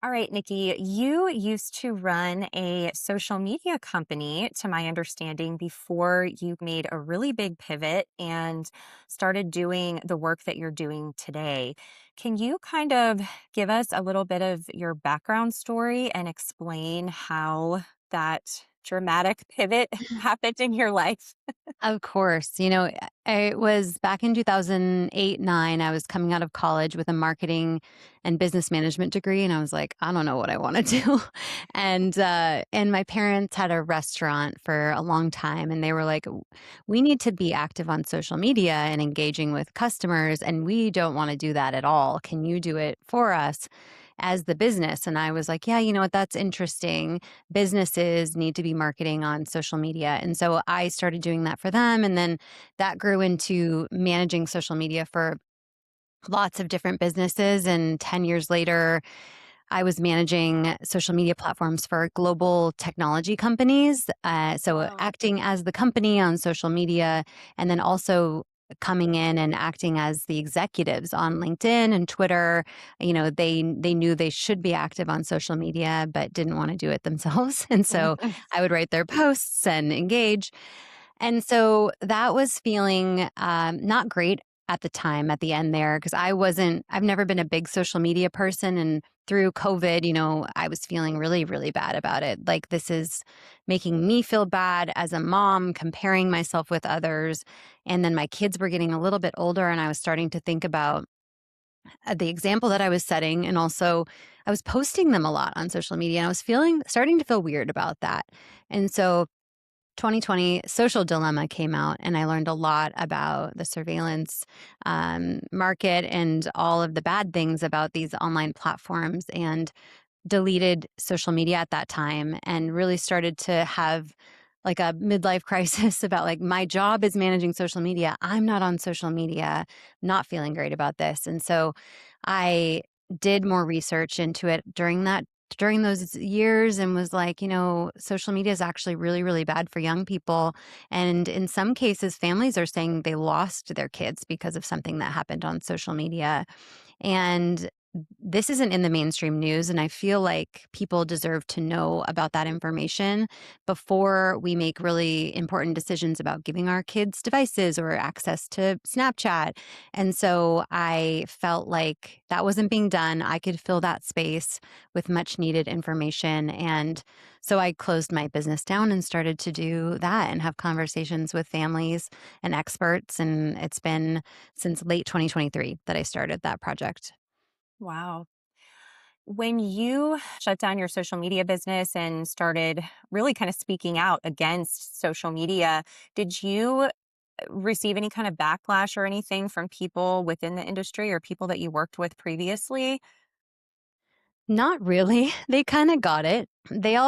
All right, Nikki, you used to run a social media company, to my understanding, before you made a really big pivot and started doing the work that you're doing today. Can you kind of give us a little bit of your background story and explain how that dramatic pivot happened in your life? Of course. It was back in 2008, 9. I was coming out of college with a marketing and business management degree. And I was like, I don't know what I want to do. And my parents had a restaurant for a long time. And they were like, we need to be active on social media and engaging with customers. And we don't want to do that at all. Can you do it for us as the business? And I was like, yeah, you know what? That's interesting. Businesses need to be marketing on social media. And so I started doing that for them. And then that grew into managing social media for lots of different businesses. And 10 years later, I was managing social media platforms for global technology companies. So Wow. acting as the company on social media, and then also coming in and acting as the executives on LinkedIn and Twitter. They knew they should be active on social media, but didn't want to do it themselves. And so I would write their posts and engage. And so that was feeling not great at the time, at the end there, because I've never been a big social media person. And through COVID, I was feeling really, really bad about it. Like, this is making me feel bad as a mom, comparing myself with others. And then my kids were getting a little bit older, and I was starting to think about the example that I was setting. And also, I was posting them a lot on social media, and I was starting to feel weird about that. And so 2020 Social Dilemma came out, and I learned a lot about the surveillance market and all of the bad things about these online platforms, and deleted social media at that time, and really started to have like a midlife crisis about, like, my job is managing social media. I'm not on social media, not feeling great about this. And so I did more research into it during those years, and was like, social media is actually really, really bad for young people. And in some cases, families are saying they lost their kids because of something that happened on social media. And this isn't in the mainstream news. And I feel like people deserve to know about that information before we make really important decisions about giving our kids devices or access to Snapchat. And so I felt like that wasn't being done. I could fill that space with much needed information. And so I closed my business down and started to do that and have conversations with families and experts. And it's been since late 2023 that I started that project. Wow. When you shut down your social media business and started really kind of speaking out against social media, did you receive any kind of backlash or anything from people within the industry or people that you worked with previously? Not really. They kinda got it.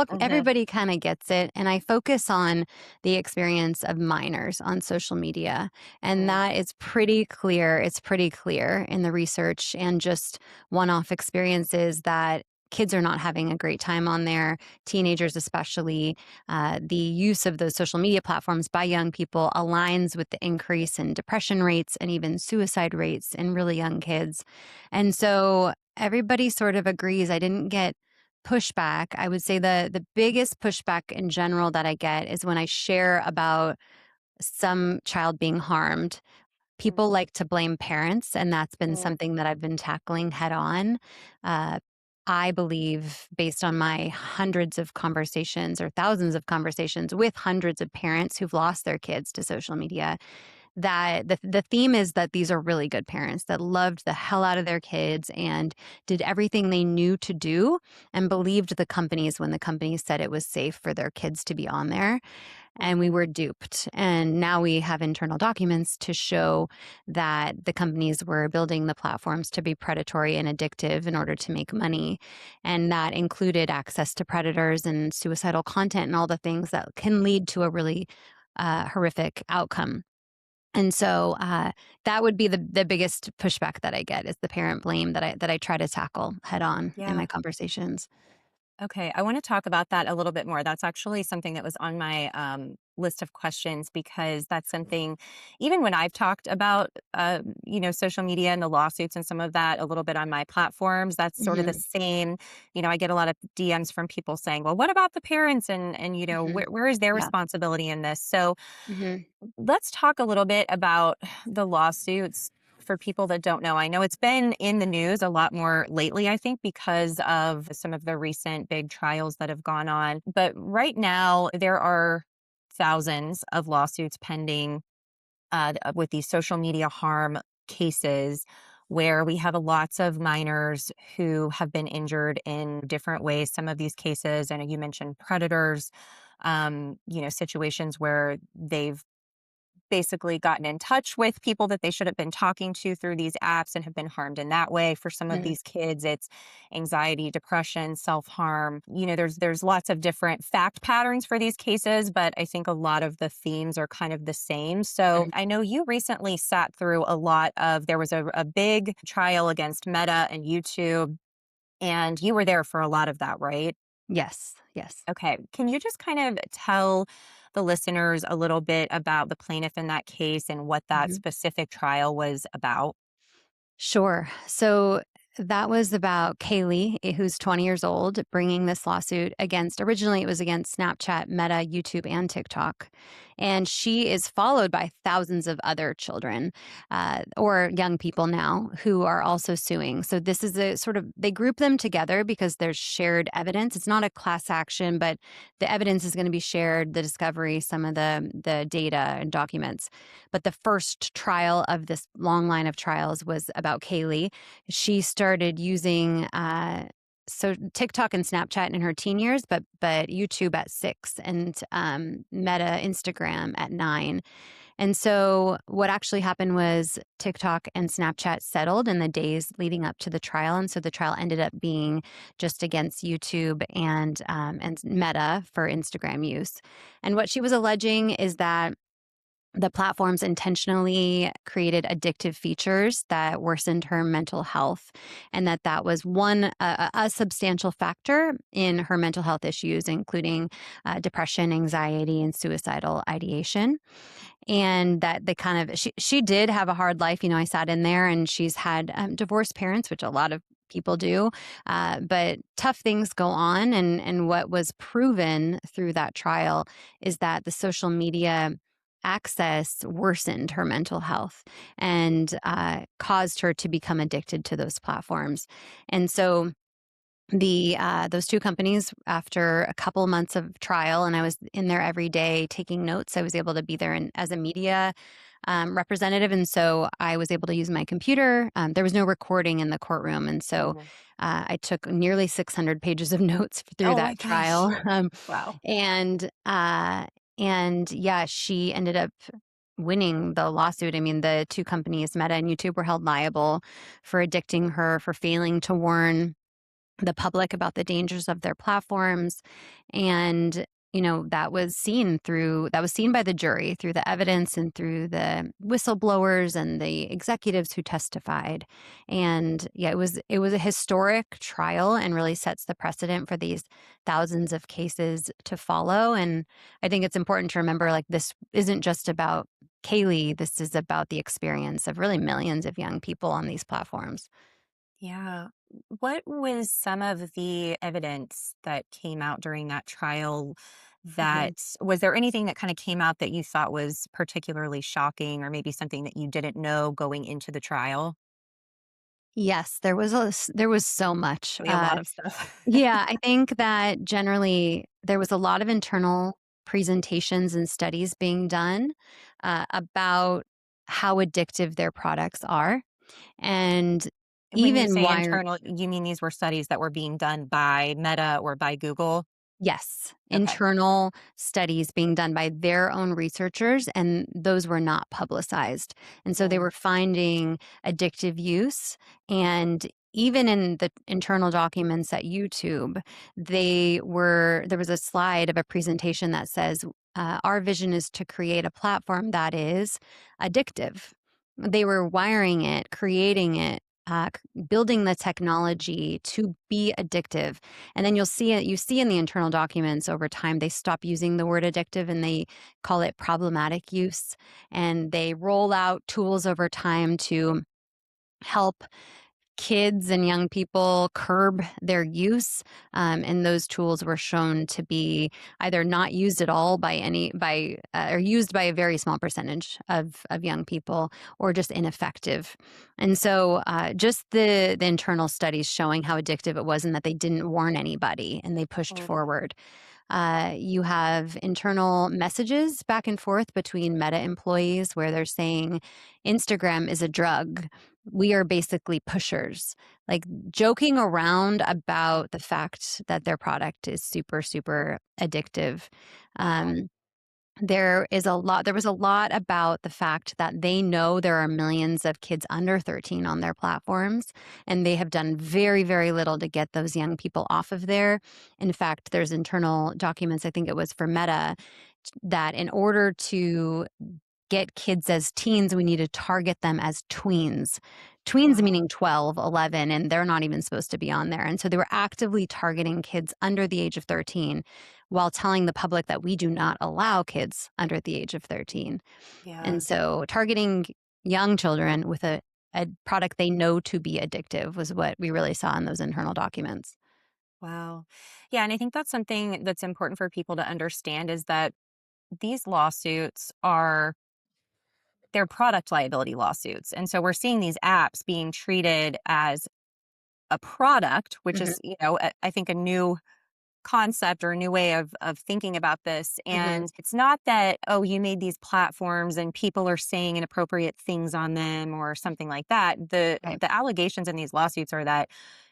Mhm. Everybody kinda gets it, and I focus on the experience of minors on social media, and Mm. that is pretty clear. It's pretty clear in the research and just one-off experiences that kids are not having a great time on there, teenagers especially. The use of those social media platforms by young people aligns with the increase in depression rates and even suicide rates in really young kids. And so everybody sort of agrees. I didn't get pushback. I would say the biggest pushback in general that I get is when I share about some child being harmed. People Mhm. like to blame parents, and that's been Mm. something that I've been tackling head on. Uh, I believe, based on my hundreds of conversations or thousands of conversations with hundreds of parents who've lost their kids to social media, that the theme is that these are really good parents that loved the hell out of their kids and did everything they knew to do, and believed the companies when the companies said it was safe for their kids to be on there. And we Mhm. were duped. And now we have internal documents to show that the companies were building the platforms to be predatory and addictive in order to make money. And that included access to predators and suicidal content and all the things that can lead to a really horrific outcome. And so that would be the biggest pushback that I get, is the parent blame that I try to tackle head on in my Yeah. conversations. Okay. I want to talk about that a little bit more. That's actually something that was on my list of questions because that's something, even when I've talked about, social media and the lawsuits and some of that a little bit on my platforms, that's sort of the Mhm. same. I get a lot of DMs from people saying, well, what about the parents? And Mhm. where is their Yeah. responsibility in this? So Mhm. let's talk a little bit about the lawsuits for people that don't know. I know it's been in the news a lot more lately, I think, because of some of the recent big trials that have gone on. But right now, there are thousands of lawsuits pending with these social media harm cases where we have lots of minors who have been injured in different ways. Some of these cases, I know you mentioned predators, situations where they've basically gotten in touch with people that they should have been talking to through these apps and have been harmed in that way. For some of Mhm. these kids, it's anxiety, depression, self-harm. There's lots of different fact patterns for these cases, but I think a lot of the themes are kind of the same. So Mhm. I know you recently sat through there was a big trial against Meta and YouTube, and you were there for a lot of that, right? Yes. Yes. Okay. Can you just kind of tell the listeners a little bit about the plaintiff in that case and what that Mhm. specific trial was about? Sure. So that was about Kaylee, who's 20 years old, bringing this lawsuit originally it was against Snapchat, Meta, YouTube, and TikTok. And she is followed by thousands of other children or young people now who are also suing. So this is a sort of, they group them together because there's shared evidence. It's not a class action, but the evidence is going to be shared, the discovery, some of the data and documents. But the first trial of this long line of trials was about Kaylee. She started using so TikTok and Snapchat in her teen years, but YouTube at 6 and Meta Instagram at 9. And so what actually happened was TikTok and Snapchat settled in the days leading up to the trial, and so the trial ended up being just against YouTube and Meta for Instagram use. And what she was alleging is that the platforms intentionally created addictive features that worsened her mental health, and that was a substantial factor in her mental health issues, including depression, anxiety, and suicidal ideation. And that they kind of she did have a hard life. I sat in there, and she's had divorced parents, which a lot of people do, but tough things go on. And what was proven through that trial is that the social media access worsened her mental health and caused her to become addicted to those platforms. And so the those two companies, after a couple months of trial, and I was in there every day taking notes, I was able to be there as a media representative, and so I was able to use my computer. There was no recording in the courtroom, and so Mhm. I took nearly 600 pages of notes through Oh my that gosh. trial. Wow. And yeah, she ended up winning the lawsuit. I mean, the two companies, Meta and YouTube, were held liable for addicting her, for failing to warn the public about the dangers of their platforms. And that was seen by the jury through the evidence and through the whistleblowers and the executives who testified. And yeah, it was a historic trial and really sets the precedent for these thousands of cases to follow. And I think it's important to remember, like, this isn't just about Kaylee, this is about the experience of really millions of young people on these platforms. Yeah. What was some of the evidence that came out during that trial? Mhm. That was there anything that kind of came out that you thought was particularly shocking or maybe something that you didn't know going into the trial? Yes, there was so much. Probably a lot of stuff. Yeah, I think that generally there was a lot of internal presentations and studies being done about how addictive their products are, and When you even say why. internal, you mean these were studies that were being done by Meta or by Google? Yes, Okay. internal studies being done by their own researchers, and those were not publicized. And so they Mm. were finding addictive use. And even in the internal documents at YouTube, there was a slide of a presentation that says, our vision is to create a platform that is addictive. They were wiring it, creating it building the technology to be addictive. And then you see in the internal documents over time, they stop using the word addictive and they call it problematic use. And they roll out tools over time to help kids and young people curb their use, and those tools were shown to be either not used at all or used by a very small percentage of young people, or just ineffective. And so just the internal studies showing how addictive it was and that they didn't warn anybody and they pushed Mm. forward. You have internal messages back and forth between Meta employees where they're saying Instagram is a drug. We are basically pushers, like joking around about the fact that their product is super, super addictive. Wow. Um, there was a lot about the fact that they know there are millions of kids under 13 on their platforms, and they have done very, very little to get those young people off of there. In fact, there's internal documents, I think it was for Meta, that in order to get kids as teens, we need to target them as tweens. Tweens Wow. meaning 12, 11, and they're not even supposed to be on there. And so they were actively targeting kids under the age of 13 while telling the public that we do not allow kids under the age of 13. And Yeah. so targeting young children with a product they know to be addictive was what we really saw in those internal documents. Wow. Yeah, and I think that's something that's important for people to understand is that these lawsuits are they're product liability lawsuits. And so we're seeing these apps being treated as a product, which Hmm. is, I think a new concept or a new way of thinking about this. Hmm. And it's not that, oh, you made these platforms and people are saying inappropriate things on them or something like that. The Right. the allegations in these lawsuits are that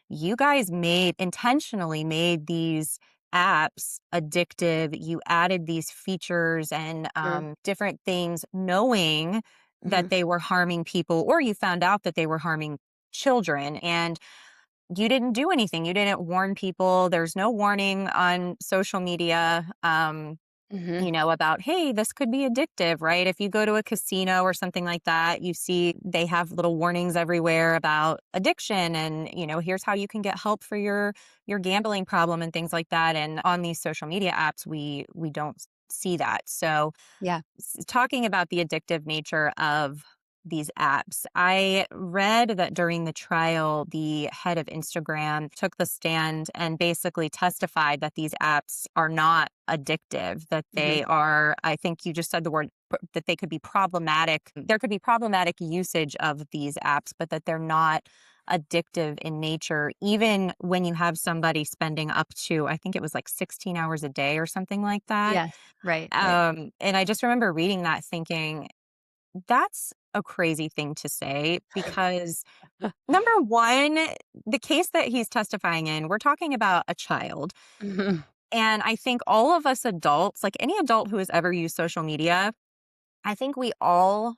you guys intentionally made these apps addictive. You added these features and different things knowing Mm-hmm. that they were harming people, or you found out that they were harming children. And you didn't do anything. You didn't warn people. There's no warning on social media, Hmm. about, hey, this could be addictive, right? If you go to a casino or something like that, you see they have little warnings everywhere about addiction and, here's how you can get help for your gambling problem and things like that. And on these social media apps, we don't see that. So Yeah. talking about the addictive nature of these apps, I read that during the trial, the head of Instagram took the stand and basically testified that these apps are not addictive, that Hmm. they are, I think you just said the word, that they could be problematic. There could be problematic usage of these apps, but that they're not addictive in nature, even when you have somebody spending up to, I think it was like 16 hours a day or something like that. Yes. Right. Right. And I just remember reading that thinking, that's a crazy thing to say because number one, the case that he's testifying in, we're talking about a child. Hmm. And I think all of us adults, like any adult who has ever used social media, I think we all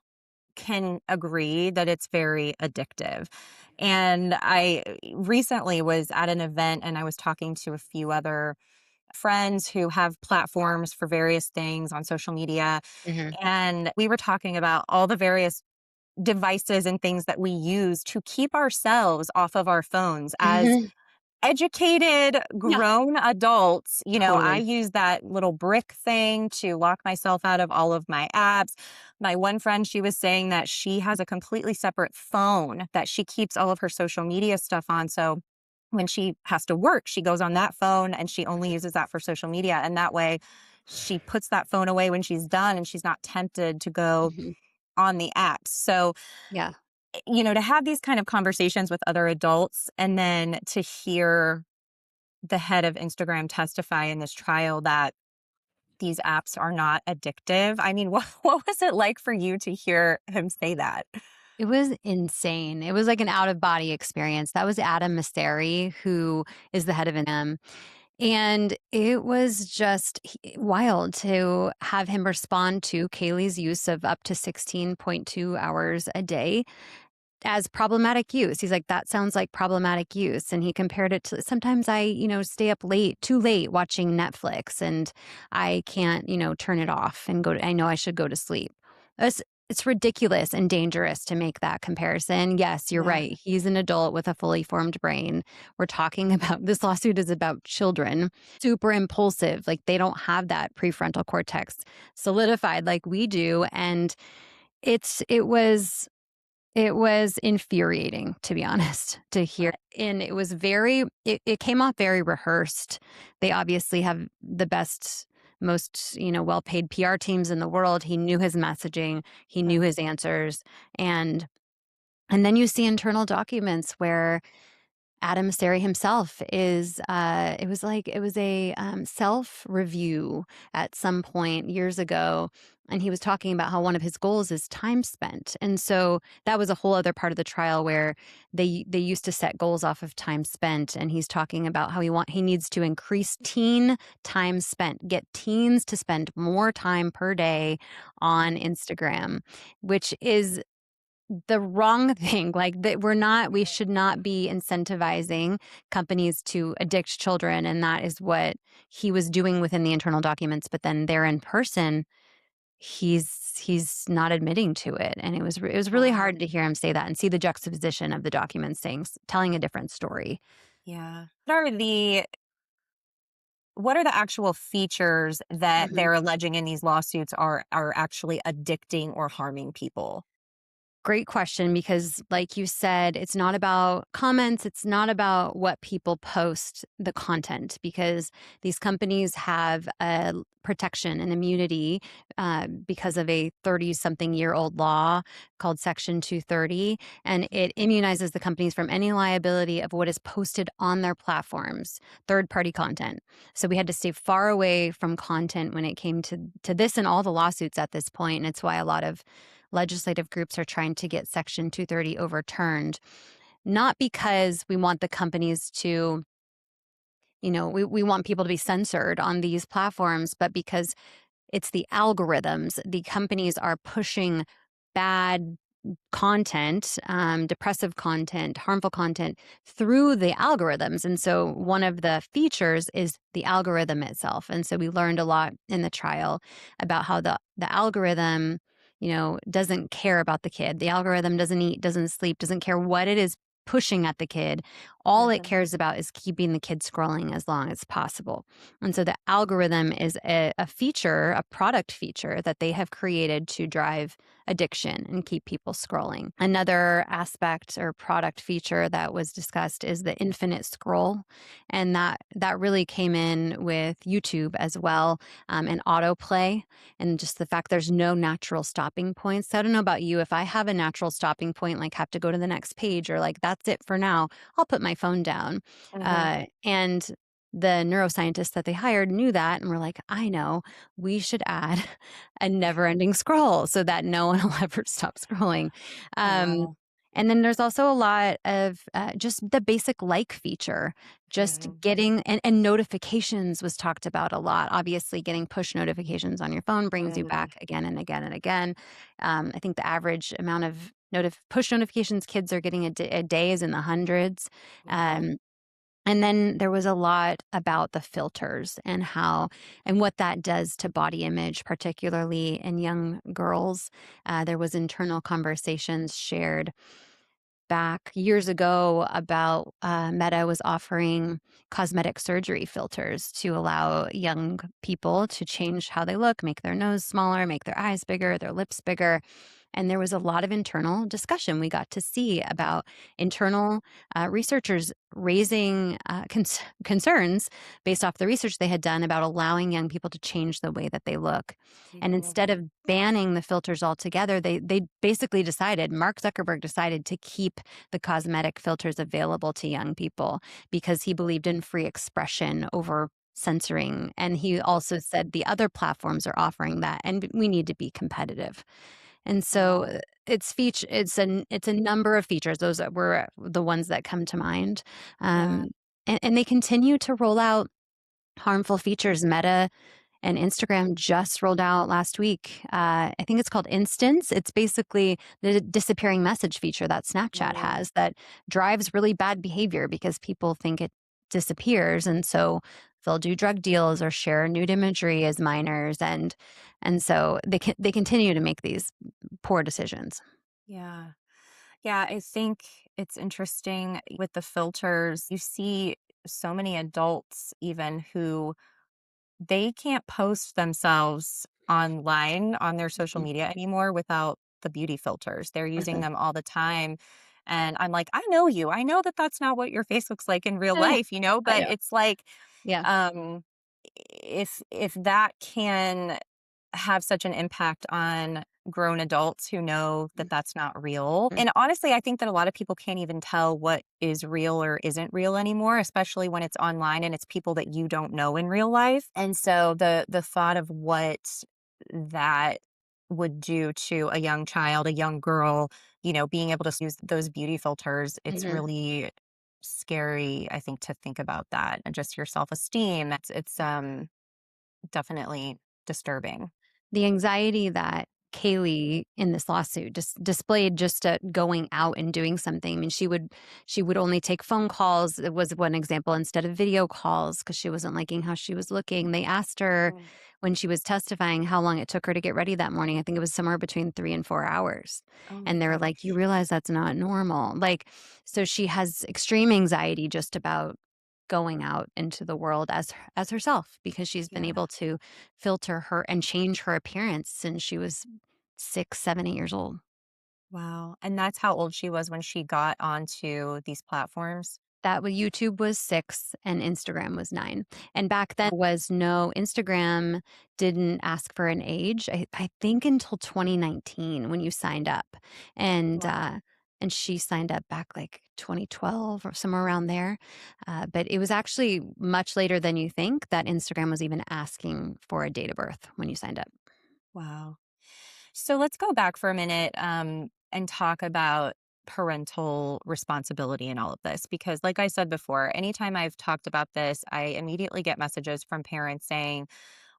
can agree that it's very addictive. And I recently was at an event and I was talking to a few other friends who have platforms for various things on social media. Hmm. And we were talking about all the various devices and things that we use to keep ourselves off of our phones as Hmm. educated Yeah. grown adults. I Totally. use that little brick thing to lock myself out of all of my apps. My one friend, she was saying that she has a completely separate phone that she keeps all of her social media stuff on. So when she has to work, she goes on that phone and she only uses that for social media. And that way she puts that phone away when she's done and she's not tempted to go Mhm. on the apps. So, Yeah. to have these kind of conversations with other adults and then to hear the head of Instagram testify in this trial that these apps are not addictive. I mean, what was it like for you to hear him say that? It was insane. It was like an out of body experience. That was Adam Mosseri, who is the head of NM. And it was just wild to have him respond to Kaylee's use of up to 16.2 hours a day as problematic use. He's like, that sounds like problematic use. And he compared it to sometimes I, stay up late, too late watching Netflix and I can't, turn it off and I know I should go to sleep. it's ridiculous and dangerous to make that comparison. Yes, you're Yeah. right. He's an adult with a fully formed brain. We're talking about this lawsuit is about children, super impulsive. Like they don't have that prefrontal cortex solidified like we do. And it's it was infuriating, to be honest, to hear. And it was it came off very rehearsed. They obviously have the best, most, well paid PR teams in the world. He knew his messaging, he knew Right. his answers. And then you see internal documents where Adam Sari himself is, it was a self review at some point years ago. And he was talking about how one of his goals is time spent. And so that was a whole other part of the trial where they used to set goals off of time spent. And he's talking about how he needs to increase teen time spent, get teens to spend more time per day on Instagram, which is the wrong thing. Like that we should not be incentivizing companies to addict children. And that is what he was doing within the internal documents. But then there in person, he's not admitting to it. And it was really Wow. hard to hear him say that and see the juxtaposition of the documents telling a different story. Yeah. What are the actual features that Mhm. they're alleging in these lawsuits are actually addicting or harming people? Great question, because like you said, it's not about comments, it's not about what people post, the content, because these companies have a protection and immunity because of a 30-something-year-old law called Section 230, and it immunizes the companies from any liability of what is posted on their platforms, third-party content. So we had to stay far away from content when it came to this and all the lawsuits at this point, and it's why a lot of legislative groups are trying to get Section 230 overturned, not because we want the companies to, we want people to be censored on these platforms, but because it's the algorithms. The companies are pushing bad content, depressive content, harmful content through the algorithms. And so one of the features is the algorithm itself. And so we learned a lot in the trial about how the algorithm, doesn't care about the kid. The algorithm doesn't eat, doesn't sleep, doesn't care what it is pushing at the kid. All it Mhm. cares about is keeping the kid scrolling as long as possible. And so the algorithm is a feature, a product feature that they have created to drive addiction and keep people scrolling. Another aspect or product feature that was discussed is the infinite scroll. And that really came in with YouTube as well, and autoplay, and just the fact there's no natural stopping points. So I don't know about you. If I have a natural stopping point, like have to go to the next page or like that's it for now, I'll put my phone down. Mhm. And the neuroscientists that they hired knew that and were like, I know, we should add a never ending scroll so that no one will ever stop scrolling. Um, Wow. and then there's also a lot of just the basic like feature, just Mhm. getting and notifications was talked about a lot. Obviously, getting push notifications on your phone brings you Mhm. back again and again and again. I think the average amount of push notifications kids are getting a day is in the hundreds. Wow. Um, and then there was a lot about the filters and what that does to body image, particularly in young girls. There was internal conversations shared back years ago about Meta was offering cosmetic surgery filters to allow young people to change how they look, make their nose smaller, make their eyes bigger, their lips bigger. And there was a lot of internal discussion we got to see about internal researchers raising concerns based off the research they had done about allowing young people to change the way that they look. And Mhm. instead of banning the filters altogether, they basically decided, Mark Zuckerberg decided to keep the cosmetic filters available to young people because he believed in free expression over censoring. And he also said the other platforms are offering that and we need to be competitive. And so Wow. it's a number of features. Those that were the ones that come to mind. Yeah. Um, and they continue to roll out harmful features. Meta and Instagram just rolled out last week. I think it's called Instance. It's basically the disappearing message feature that Snapchat Mm. has that drives really bad behavior because people think it disappears. And so they'll do drug deals or share nude imagery as minors, and so they continue to make these poor decisions. Yeah. Yeah, I think it's interesting with the filters. You see so many adults even who they can't post themselves online on their social Mhm. media anymore without the beauty filters. They're using them all the time. And I'm like, I know you. I know that that's not what your face looks like in real life, I but know. it's like, Yeah. um, if that can have such an impact on grown adults who know that that's not real. Mhm. And honestly, I think that a lot of people can't even tell what is real or isn't real anymore, especially when it's online and it's people that you don't know in real life. And so the thought of what that would do to a young child, a young girl, being able to use those beauty filters, it's Mhm. really scary, I think, to think about that and just your self-esteem. It's definitely disturbing. The anxiety that Kaylee in this lawsuit just displayed just going out and doing something. I mean, she would only take phone calls. It was one example instead of video calls because she wasn't liking how she was looking. They asked her Mm. when she was testifying how long it took her to get ready that morning. I think it was somewhere between 3 and 4 hours. Oh my And they were like, "You gosh. realize that's not normal." Like, so she has extreme anxiety just about going out into the world as herself because she's been Yeah. able to filter her and change her appearance since she was 6, 7, 8 years old. Wow. And that's how old she was when she got onto these platforms? That was YouTube was 6 and Instagram was 9. And back then Oh, was no Instagram didn't ask for an age, I think until 2019 when you signed up. And, wow. and she signed up back like 2012 or somewhere around there. But it was actually much later than you think that Instagram was even asking for a date of birth when you signed up. Wow. So let's go back for a minute and talk about parental responsibility in all of this. Because, like I said before, anytime I've talked about this, I immediately get messages from parents saying,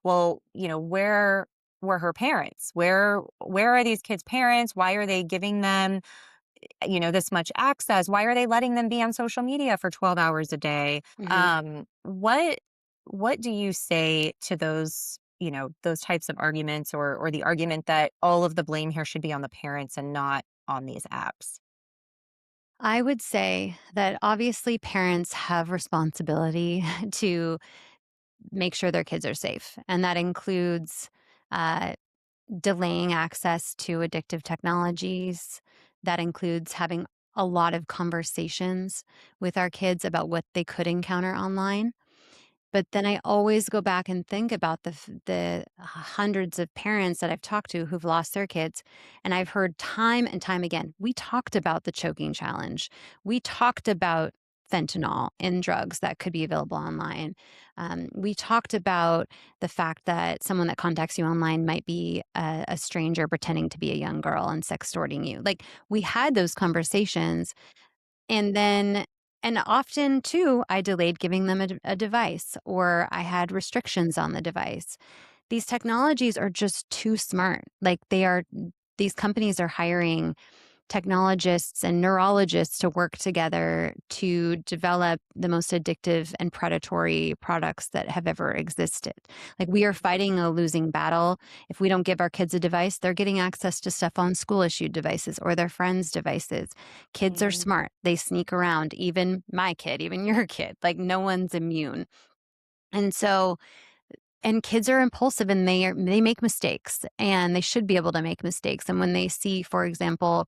well, where were her parents? Where are these kids' parents? Why are they giving them this much access? Why are they letting them be on social media for 12 hours a day? Mhm. What do you say to those types of arguments, or the argument that all of the blame here should be on the parents and not on these apps? I would say that obviously parents have responsibility to make sure their kids are safe. And that includes uh, delaying access to addictive technologies. That includes having a lot of conversations with our kids about what they could encounter online. But then I always go back and think about the hundreds of parents that I've talked to who've lost their kids, and I've heard time and time again, we talked about the choking challenge. We talked about fentanyl in drugs that could be available online. We talked about the fact that someone that contacts you online might be a stranger pretending to be a young girl and sextorting you. Like, we had those conversations, and then and often too, I delayed giving them a device or I had restrictions on the device. These technologies are just too smart. Like, these companies are hiring technologists and neurologists to work together to develop the most addictive and predatory products that have ever existed. Like, we are fighting a losing battle. If we don't give our kids a device, they're getting access to stuff on school issued devices or their friends' devices. Kids are Mhm. smart. They sneak around, even my kid, even your kid. Like, no one's immune. And so, and kids are impulsive and they make mistakes and they should be able to make mistakes. And when they see, for example,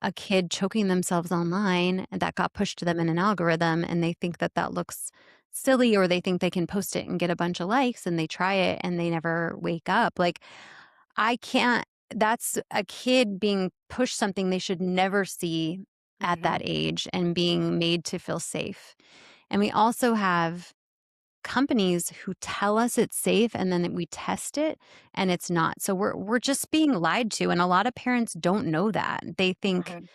a kid choking themselves online and that got pushed to them in an algorithm and they think that that looks silly or they think they can post it and get a bunch of likes and they try it and they never wake up. Like, I can't, that's a kid being pushed something they should never see at that Mhm. age and being made to feel safe. And we also have companies who tell us it's safe and then we test it and it's not. So we're just being lied to, and a lot of parents don't know that. They think Mhm.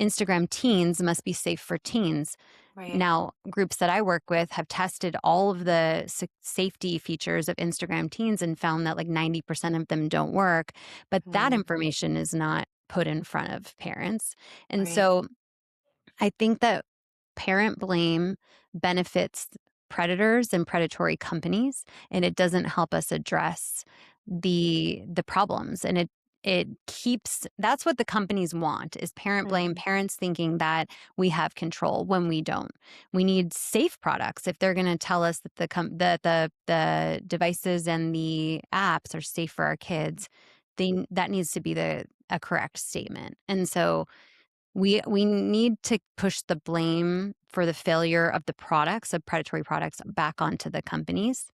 Instagram teens must be safe for teens. Right. Now, groups that I work with have tested all of the safety features of Instagram teens and found that like 90% of them don't work, but that Mm. information is not put in front of parents. And Right. so I think that parent blame benefits predators and predatory companies, and it doesn't help us address the problems. And it keeps that's what the companies want is parent blame, Mhm. parents thinking that we have control when we don't. We need safe products. If they're going to tell us that the devices and the apps are safe for our kids, that needs to be the a correct statement. And so we need to push the blame for the failure of the products, of predatory products, back onto the companies.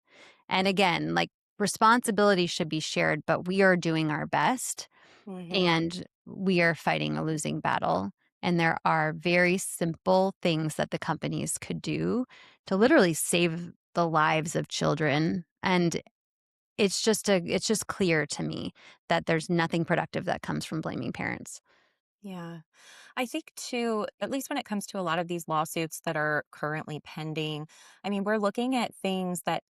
And again, like, responsibility should be shared, but we are doing our best Mhm. and we are fighting a losing battle. And there are very simple things that the companies could do to literally save the lives of children. And it's just clear to me that there's nothing productive that comes from blaming parents. Yeah. I think too, at least when it comes to a lot of these lawsuits that are currently pending, I mean, we're looking at things that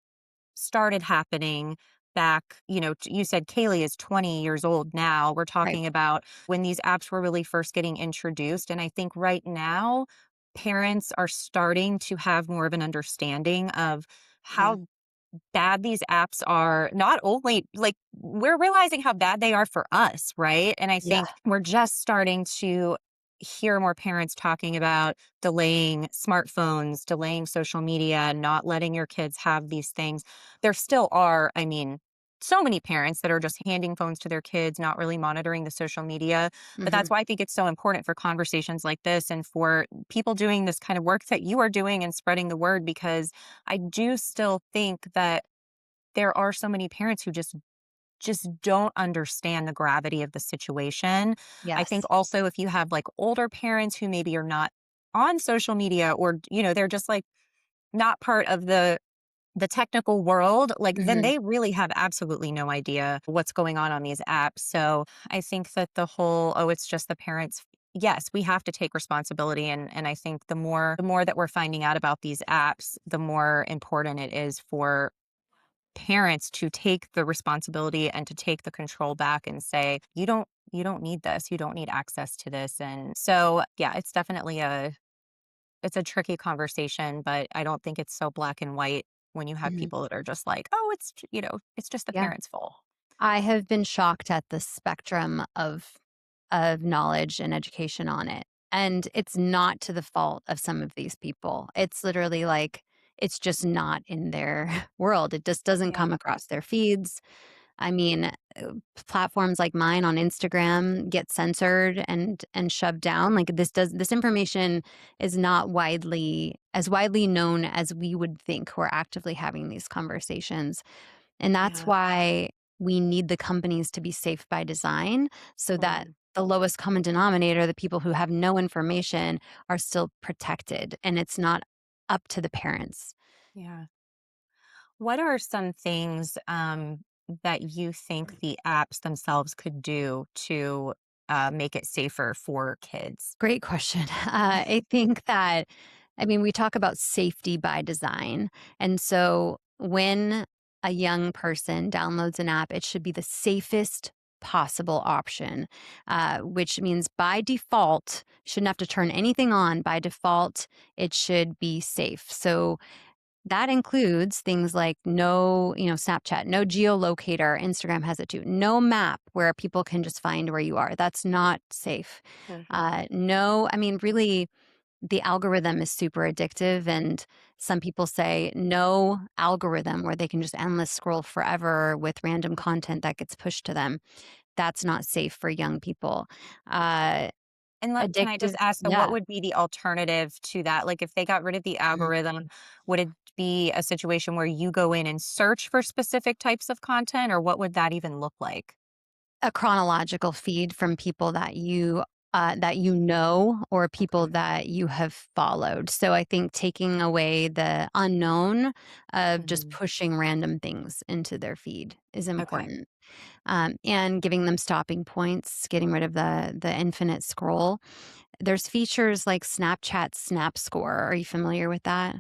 started happening back, you said Kaylee is 20 years old now. We're Right. talking about when these apps were really first getting introduced. And I think right now, parents are starting to have more of an understanding of Yeah. how bad these apps are. Not only like we're realizing how bad they are for us, right? And I Yeah. think we're just starting to hear more parents talking about delaying smartphones, delaying social media, not letting your kids have these things. There still are, I mean, so many parents that are just handing phones to their kids, not really monitoring the social media. But that's Mhm. why I think it's so important for conversations like this and for people doing this kind of work that you are doing and spreading the word, because I do still think that there are so many parents who just don't understand the gravity of the situation. I think Yes. also if you have like older parents who maybe are not on social media, or they're just like not part of the technical world, like then Mhm. they really have absolutely no idea what's going on these apps. So I think that the whole, oh, it's just the parents. Yes, we have to take responsibility, and I think the more that we're finding out about these apps, the more important it is for parents to take the responsibility and to take the control back and say, you don't need this. You don't need access to this. And so, yeah, it's a tricky conversation, but I don't think it's so black and white when you have Mhm. people that are just like, "Oh, it's just the Yeah. parents' fault." I have been shocked at the spectrum of knowledge and education on it, and it's not to the fault of some of these people. It's literally like it's just not in their world. It just doesn't Yeah, come across their feeds. I mean, platforms like mine on Instagram get censored and shoved down. Like, this information is not widely known as we would think who are actively having these conversations. And that's yeah. why we need the companies to be safe by design so that Mhm. the lowest common denominator, the people who have no information, are still protected and it's not up to the parents. Yeah. What are some things that you think the apps themselves could do to make it safer for kids? Great question. I think that, I mean, we talk about safety by design. And so when a young person downloads an app, it should be the safest possible option, which means by default, shouldn't have to turn anything on. By default, it should be safe. So that includes things like no, Snapchat, no geolocator. Instagram has it too. No map where people can just find where you are. That's not safe. Hmm. No, I mean, really, the algorithm is super addictive. And some people say no algorithm where they can just endless scroll forever with random content that gets pushed to them. That's not safe for young people. Uh, And can I just Addictive, ask, so what yeah. would be the alternative to that? Like, if they got rid of the algorithm, would it be a situation where you go in and search for specific types of content, or what would that even look like? A chronological feed from people that you know, or people Okay. that you have followed. So I think taking away the unknown of just Hmm. pushing random things into their feed is Okay. important, and giving them stopping points, getting rid of the infinite scroll. There's features like Snapchat Snap Score. Are you familiar with that?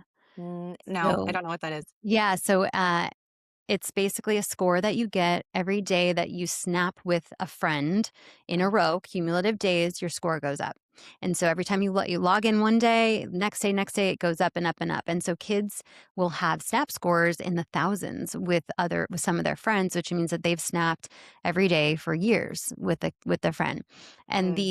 No, I So don't know what that is. yeah, so It's basically a score that you get every day that you snap with a friend in a row, cumulative days, your score goes up. And so every time you log in one day, next day, it goes up and up and up. And so kids will have snap scores in the thousands with some of their friends, which means that they've snapped every day for years with their friend. And Mm,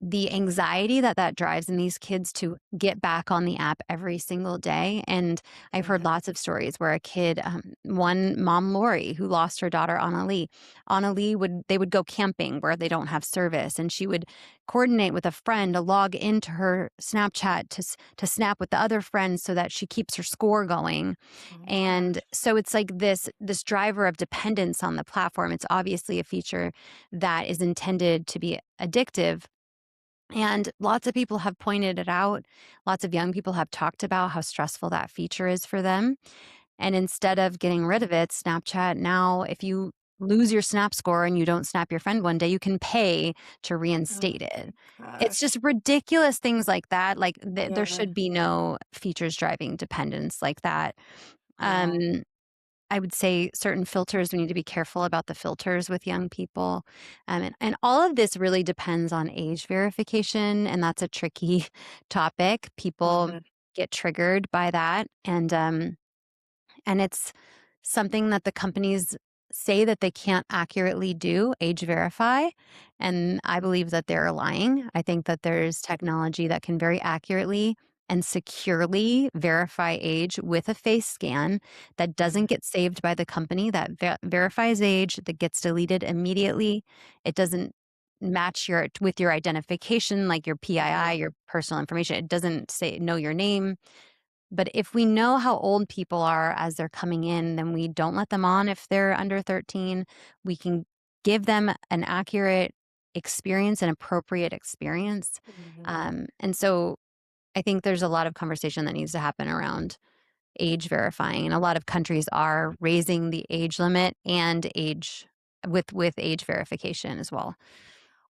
the anxiety that that drives in these kids to get back on the app every single day. And I've heard mhm, lots of stories where a kid, one mom, Lori, who lost her daughter, Anna Lee they would go camping where they don't have service. And she would coordinate with a friend to log into her Snapchat to snap with the other friends so that she keeps her score going. oh my And gosh. so it's like this driver of dependence on the platform. It's obviously a feature that is intended to be addictive, and lots of people have pointed it out. Lots of young people have talked about how stressful that feature is for them. And instead of getting rid of it, Snapchat now, if you lose your Snap score and you don't snap your friend one day, you can pay to Oh reinstate it. my It's gosh. just ridiculous things like that. Like there Yeah, should be no features driving dependence like that. yeah. Um, I would say certain filters, we need to be careful about the filters with young people. And all of this really depends on age verification. And that's a tricky topic. People Mhm, get triggered by that. And it's something that the companies say that they can't accurately do, age verify. And I believe that they're lying. I think that there's technology that can very accurately and securely verify age with a face scan that doesn't mhm, get saved by the company, that verifies age, that gets deleted immediately. It doesn't match with your identification, like your PII, mhm, your personal information. It doesn't say know your name. But if we know how old people are as they're coming in, then we don't let them on if they're under 13. We can give them an accurate experience, an appropriate experience. mhm. And so I think there's a lot of conversation that needs to happen around age verifying. And a lot of countries are raising the age limit and age with age verification as well.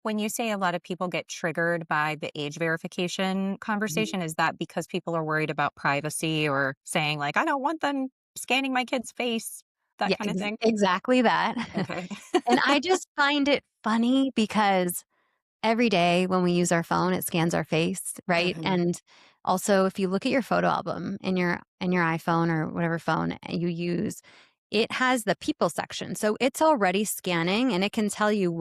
When you say a lot of people get triggered by the age verification Mhm. conversation, is that because people are worried about privacy or saying like, "I don't want them scanning my kid's face," that Yeah, kind of thing? exactly that. Okay. And I just find it funny because every day when we use our phone, it scans our face, right? Mhm, And also, if you look at your photo album in your iPhone or whatever phone you use, it has the people section. So it's already scanning and it can tell you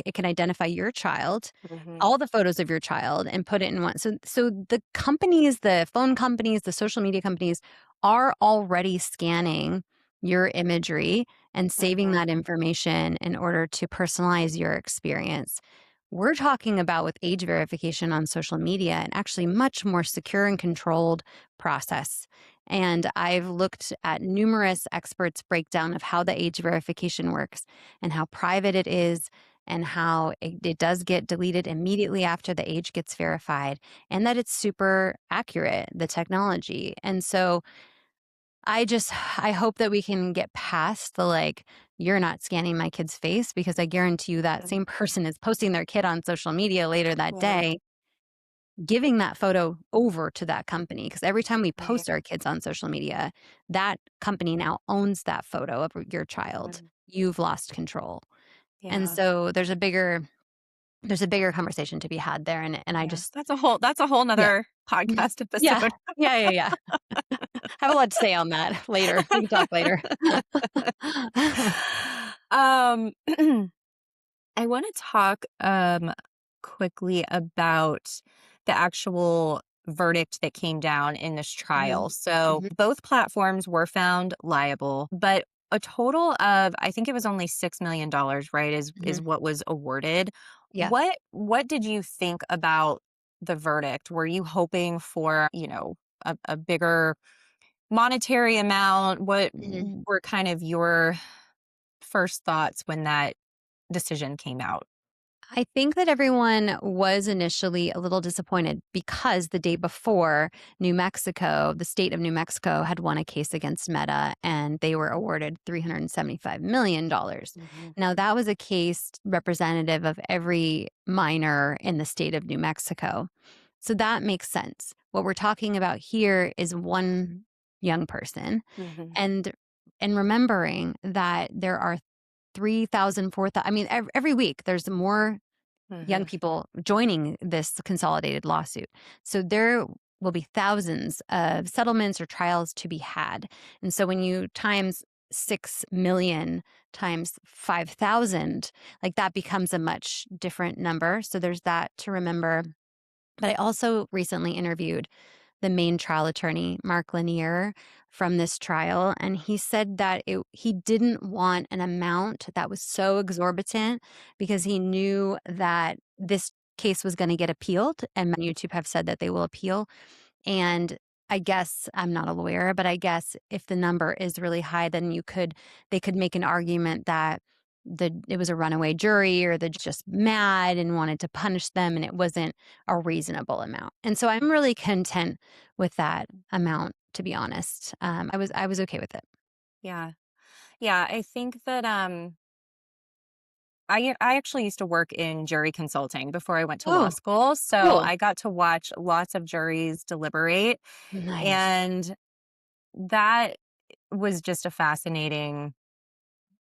it can identify your child, mhm, all the photos of your child and put it in one. So the companies, the phone companies, the social media companies are already scanning your imagery and saving mhm, that information in order to personalize your experience. We're talking about with age verification on social media and actually much more secure and controlled process. And I've looked at numerous experts' breakdown of how the age verification works and how private it is and how it does get deleted immediately after the age gets verified and that it's super accurate, the technology. And so I hope that we can get past the like, you're not scanning my kid's face because I guarantee you that mhm. same person is posting their kid on social media later that Right, day, giving that photo over to that company. Because every time we right. post our kids on social media, that company now owns that photo of your child. Mhm. You've lost control. And Yeah, so there's a bigger conversation to be had there. And I yeah. just That's a whole yeah. 'nother Mhm. podcast Yeah. episode. Yeah, yeah, yeah. I have a lot to say on that later. We can talk later. Um I want to talk quickly about the actual verdict that came down in this Mhm. trial. So Mhm. both platforms were found liable, but a total of I think it was only $6 million, right, is Mhm. what was awarded. Yeah. What did you think about the verdict? Were you hoping for, a bigger monetary amount? What Mhm. were kind of your first thoughts when that decision came out? I think that everyone was initially a little disappointed because the day before, New Mexico, the state of New Mexico had won a case against Meta and they were awarded $375 million. Mhm. Now, that was a case representative of every minor in the state of New Mexico. So that makes sense. What we're talking about here is one young person. Mhm. And and remembering that there are 3,000, 4,000, I mean, every week there's more young Mhm. people joining this consolidated lawsuit. So there will be thousands of settlements or trials to be had. And so when you times 6 million times 5,000, like that becomes a much different number. So there's that to remember. But I also recently interviewed the main trial attorney, Mark Lanier, from this trial. And he said that he didn't want an amount that was so exorbitant because he knew that this case was going to get appealed. And YouTube have said that they will appeal. And I guess I'm not a lawyer, but I guess if the number is really high, then they could make an argument that it was a runaway jury or they're just mad and wanted to punish them and it wasn't a reasonable amount. And so I'm really content with that amount, to be honest. I was okay with it. Yeah. Yeah, I think that, I actually used to work in jury consulting before I went to law Oh, school, so cool. I got to watch lots of juries deliberate, Nice. and that was just a fascinating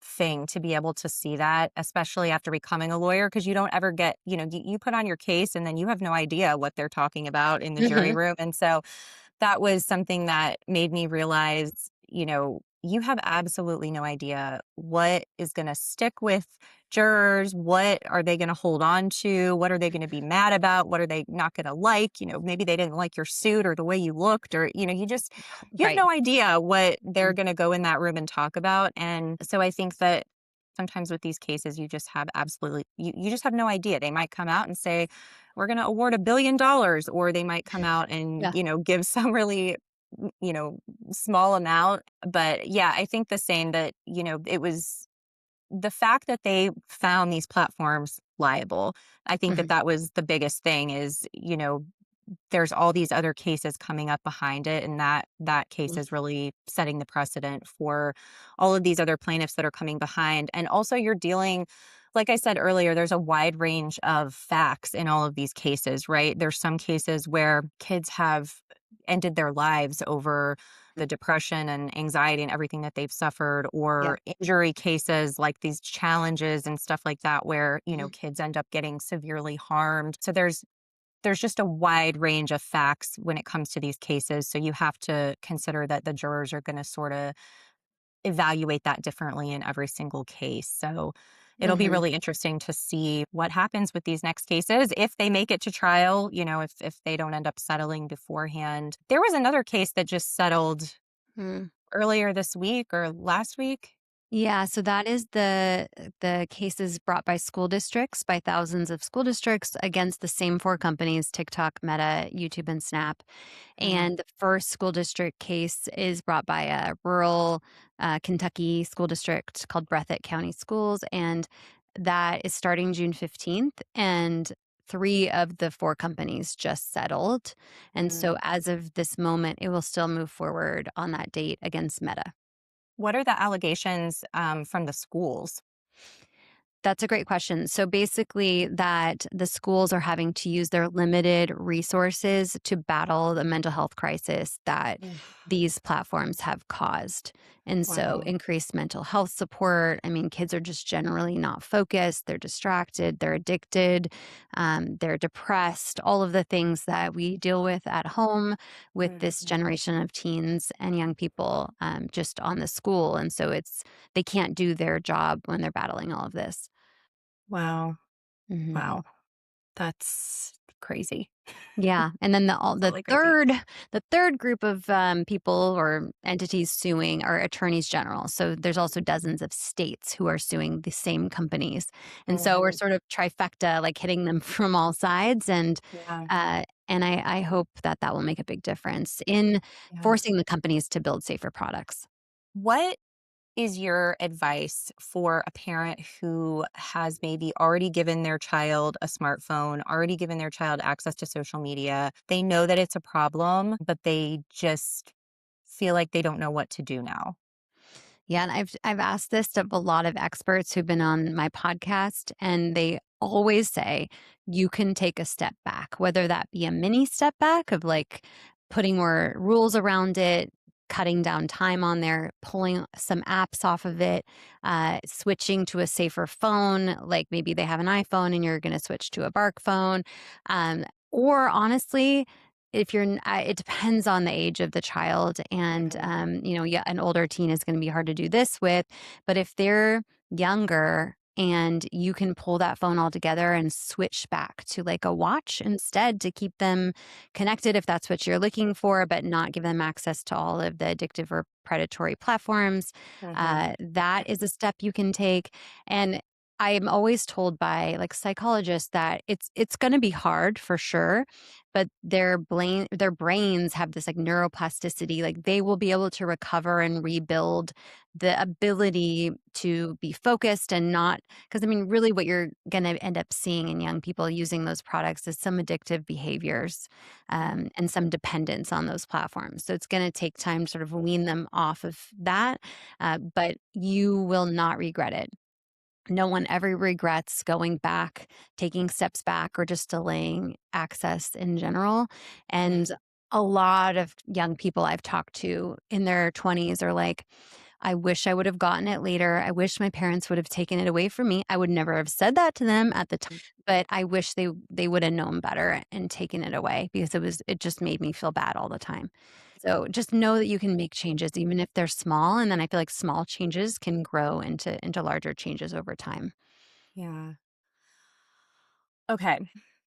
thing to be able to see that, especially after becoming a lawyer, because you don't ever get, you put on your case and then you have no idea what they're talking about in the jury Hmm. room. And so that was something that made me realize, you have absolutely no idea what is going to stick with jurors. What are they going to hold on to? What are they going to be mad about? What are they not going to like? Maybe they didn't like your suit or the way you looked, or, you have Right. no idea what they're Mm. going to go in that room and talk about. And so I think that sometimes with these cases, you just have no idea. They might come out and say, we're going to award $1 billion, or they might come out and, Yeah. give some really, you know, small amount. But yeah, I think the same that, it was the fact that they found these platforms liable. I think that Mhm. that was the biggest thing is, there's all these other cases coming up behind it, and that case Mm. is really setting the precedent for all of these other plaintiffs that are coming behind. And also you're dealing, like I said earlier, there's a wide range of facts in all of these cases, right? There's some cases where kids have ended their lives over the depression and anxiety and everything that they've suffered, Yeah. or injury cases like these challenges and stuff like that where, Mhm. kids end up getting severely harmed. So there's just a wide range of facts when it comes to these cases. So you have to consider that the jurors are going to sort of evaluate that differently in every single case. So it'll be Mhm. really interesting to see what happens with these next cases if they make it to trial, if they don't end up settling beforehand. There was another case that just settled Mm. earlier this week or last week. Yeah, so that is the cases brought by school districts, by thousands of school districts against the same four companies, TikTok, Meta, YouTube, and Snap. Mhm. And the first school district case is brought by a rural Kentucky school district called Breathitt County Schools, and that is starting June 15th. And three of the four companies just settled. And Mm. so as of this moment, it will still move forward on that date against Meta. What are the allegations from the schools? That's a great question. So basically, that the schools are having to use their limited resources to battle the mental health crisis that Mm. these platforms have caused. And so, Wow. increased mental health support. I mean, kids are just generally not focused, they're distracted, they're addicted, they're depressed, all of the things that we deal with at home with this Mhm. generation of teens and young people just on the school. And so, they can't do their job when they're battling all of this. Wow. Mhm. Wow. That's crazy. Yeah, and then Absolutely crazy. the third group of, people or entities suing are attorneys general. So there's also dozens of states who are suing the same companies, and so we're Mhm. sort of trifecta, like, hitting them from all sides, Yeah. and I hope that that will make a big difference in Yeah. forcing the companies to build safer products. What is your advice for a parent who has maybe already given their child a smartphone, already given their child access to social media? They know that it's a problem, but they just feel like they don't know what to do now. Yeah, and I've asked this of a lot of experts who've been on my podcast, and they always say you can take a step back, whether that be a mini step back of like putting more rules around it, cutting down time on there, pulling some apps off of it, switching to a safer phone, like maybe they have an iPhone and you're going to switch to a Bark phone. Or honestly, if you're, it depends on the age of the child. And, Mhm. yeah, an older teen is going to be hard to do this with. But if they're younger and you can pull that phone all together and switch back to like a watch instead to keep them connected if that's what you're looking for, but not give them access to all of the addictive or predatory platforms. Mhm. That is a step you can take. And I'm always told by like psychologists that it's going to be hard for sure, but their brains have this like neuroplasticity, like they will be able to recover and rebuild the ability to be focused and not, because I mean really what you're going to end up seeing in young people using those products is some addictive behaviors, and some dependence on those platforms. So it's going to take time to sort of wean them off of that, but you will not regret it. No one ever regrets going back, taking steps back, or just delaying access in general. And a lot of young people I've talked to in their 20s are like, I wish I would have gotten it later. I wish my parents would have taken it away from me. I would never have said that to them at the time, but I wish they would have known better and taken it away because it just made me feel bad all the time. So just know that you can make changes even if they're small, and then I feel like small changes can grow into larger changes over time. Yeah. Okay.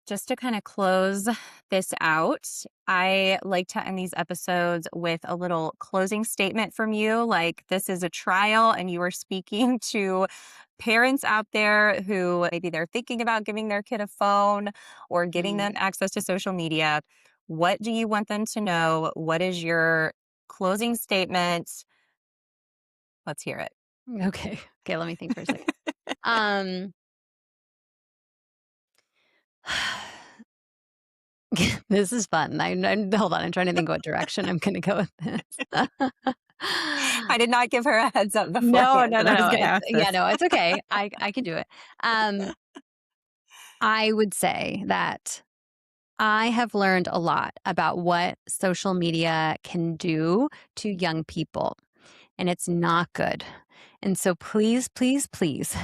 Just to kind of close this out, I like to end these episodes with a little closing statement from you. Like, this is a trial, and you are speaking to parents out there who maybe they're thinking about giving their kid a phone or giving Mm. them access to social media. What do you want them to know? What is your closing statement? Let's hear it. Okay. Okay, let me think for a second. Um this is fun. Hold on, I'm trying to think what direction I'm gonna go with this. I did not give her a heads up No, beforehand no, that I no, was no. going to ask Yeah, this. no, it's okay. I can do it. Um, I would say that I have learned a lot about what social media can do to young people, and it's not good. And so please, please, please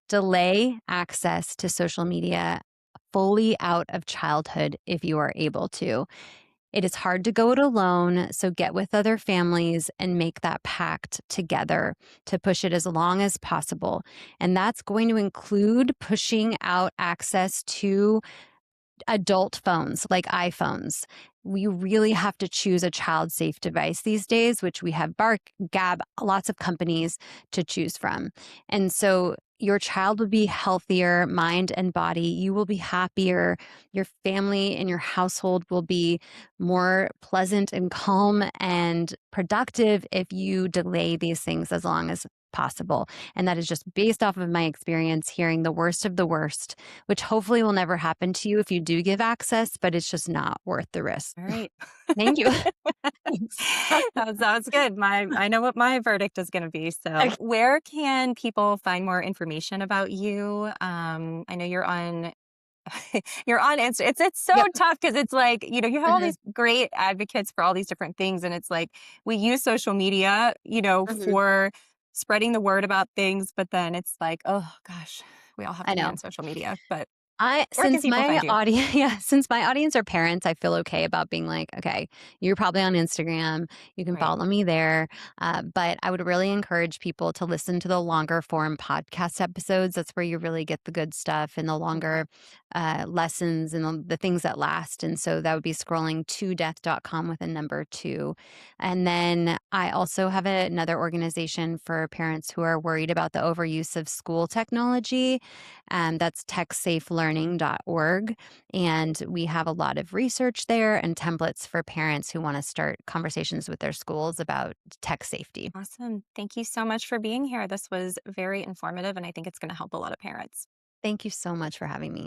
delay access to social media fully out of childhood if you are able to. It is hard to go it alone, so get with other families and make that pact together to push it as long as possible. And that's going to include pushing out access to adult phones like iPhones. We really have to choose a child safe device these days, which we have Bark, Gab, lots of companies to choose from. And so your child will be healthier, mind and body. You will be happier. Your family and your household will be more pleasant and calm and productive if you delay these things as long as possible. And that is just based off of my experience hearing the worst of the worst, which hopefully will never happen to you if you do give access, but it's just not worth the risk. All right. Thank you. Thanks. That was good. I know what my verdict is gonna be. So, Okay. where can people find more information about you? I know you're on you're on Insta. It's so Yep. tough because it's like, you have all Mhm, these great advocates for all these different things, and it's like we use social media, mhm. for spreading the word about things, but then it's like, oh gosh, we all have I to be on know. social media. But I where can since people my find you? audience yeah, since my audience are parents, I feel okay about being like, "Okay, you're probably on Instagram, you can Right. follow me there." But I would really encourage people to listen to the longer form podcast episodes. That's where you really get the good stuff and the Okay. longer, lessons and the things that last, and so that would be scrolling to death.com with a number 2. And then I also have another organization for parents who are worried about the overuse of school technology, and that's techsafelearning.org. And we have a lot of research there and templates for parents who want to start conversations with their schools about tech safety. Awesome. Thank you so much for being here. This was very informative, and I think it's going to help a lot of parents. Thank you so much for having me.